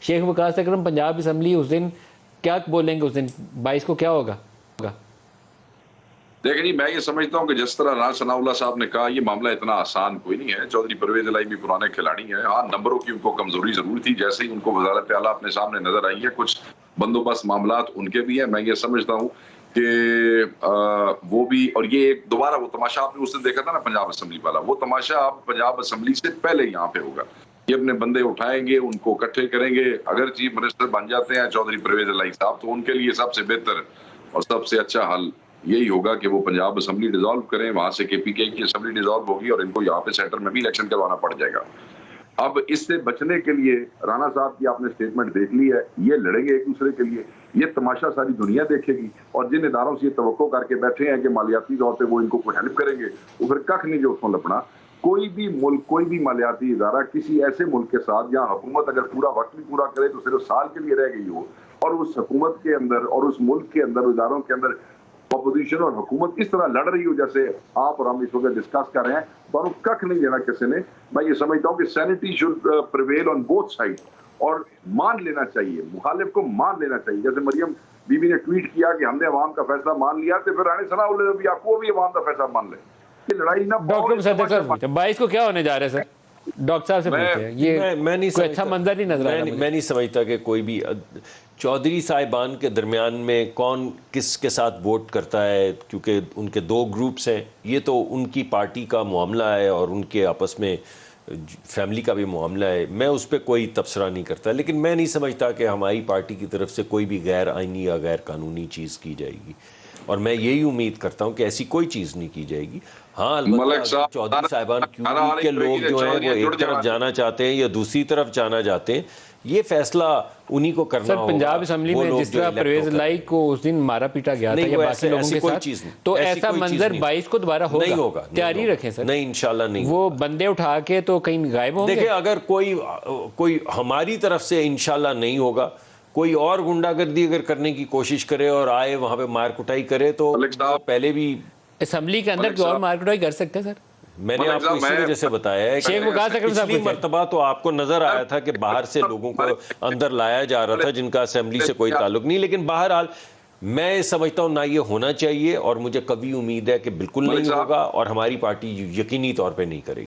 शेख वकास अकरम Punjab assembly उस दिन क्या बोलेंगे? उस दिन 22 को क्या होगा? देखिए जी, मैं ये समझता हूँ कि जिस तरह राना सनाउल्लाह साहब ने कहा, ये मामला इतना आसान कोई नहीं है। चौधरी परवेज इलाही भी पुराने खिलाड़ी हैं। हाँ, नंबरों की उनको कमजोरी जरूर थी। जैसे ही उनको वजारत आला अपने सामने नजर आई है, कुछ बंदोबस्त मामलात उनके भी हैं। मैं ये समझता हूँ कि वो भी, और ये एक दोबारा वो तमाशा आपने उस दिन देखा था ना पंजाब असम्बली वाला, वो तमाशा आप पंजाब असम्बली से पहले यहाँ पे होगा। ये अपने बंदे उठाएंगे, उनको इकट्ठे करेंगे। अगर चीफ मिनिस्टर बन जाते हैं चौधरी परवेज इलाही साहब, तो उनके लिए सबसे बेहतर और सबसे अच्छा हल यही होगा कि वो पंजाब असम्बली डिसॉल्व करें, वहां से केपीके की असम्बली डिसॉल्व होगी और इनको यहाँ पे सेंटर में भी इलेक्शन करवाना पड़ जाएगा। अब इससे बचने के लिए राणा साहब की आपने स्टेटमेंट देख ली है, ये लड़ेंगे एक दूसरे के लिए। ये तमाशा सारी दुनिया देखेगी और जिन इदारों से ये तवक्को करके बैठे हैं कि मालियाती तौर पर वो इनको कोई हेल्प करेंगे, वो फिर कख नहीं जो उसको लपना। कोई भी मुल्क, कोई भी मालियाती इदारा किसी ऐसे मुल्क के साथ जहां हुकूमत अगर पूरा वक्त भी पूरा करे तो सिर्फ साल के लिए रह गई हो, और उस हुकूमत के अंदर और उस मुल्क के अंदर इदारों के अंदर अपोजिशन और हुकूमत इस तरह लड़ रही हो जैसे आप और हम इस वक्त डिस्कस कर रहे हैं, तो कख नहीं देना किसी ने। मैं ये समझता हूँ कि sanity should prevail on both side, और मान लेना चाहिए, मुखालिफ को मान लेना चाहिए। जैसे मरियम बीबी ने ट्वीट किया कि हमने अवाम का फैसला मान लिया, तो फिर रानी सनाउल्लाह भी आपको भी अवाम का फैसला मान ले। ये लड़ाई ना डॉक्टर मुसद्दक साहब 22 को क्या होने जा रहा है सर? डॉक्टर साहब से पूछते हैं। ये मैं नहीं कोई अच्छा मंजर नहीं नजर आ रहा। मैं नहीं समझता कि कोई भी चौधरी साहिबान के दरमियान में कौन किसके साथ वोट करता है, क्योंकि उनके दो ग्रुप्स हैं। ये तो उनकी पार्टी का मामला है और उनके आपस में फैमिली का भी मामला है। मैं उस पर कोई तबसरा नहीं करता, लेकिन मैं नहीं समझता कि हमारी पार्टी की तरफ से कोई भी गैर आइनी या गैर कानूनी चीज़ की जाएगी, और मैं यही उम्मीद करता हूँ कि ऐसी कोई चीज़ नहीं की जाएगी। हाँ, अलबत्ता चौधरी साहिबान क्यों के लोग जो हैं वो एक तरफ जाना चाहते हैं या दूसरी तरफ जाना चाहते हैं, ये फैसला उन्हीं को करना होगा। पंजाब असम्बली में जिस तरह परवेज इलाही को उस दिन मारा पीटा गया था या बाकी लोगों के साथ, तो ऐसा मंजर 22 को दोबारा होगा? नहीं होगा, तैयारी रखें सर। नहीं, इंशाल्लाह नहीं। वो बंदे उठा के तो कहीं गायब होंगे। देखिए, अगर कोई हमारी तरफ से इंशाल्लाह नहीं होगा, कोई और गुंडागर्दी अगर करने की कोशिश करे और आए वहां पे मार कुटाई करे, तो पहले भी असम्बली के अंदर कोई और मार कुटाई कर सकते हैं सर। मैंने आपको इसी वजह से बताया है कि पिछली मर्तबा तो आपको नजर आया था कि बाहर से लोगों को अंदर लाया जा रहा था जिनका असेंबली से कोई ताल्लुक नहीं। लेकिन बहरहाल मैं समझता हूं ना ये होना चाहिए, और मुझे कभी उम्मीद है कि बिल्कुल नहीं होगा, और हमारी पार्टी यकीनी तौर पे नहीं करेगी।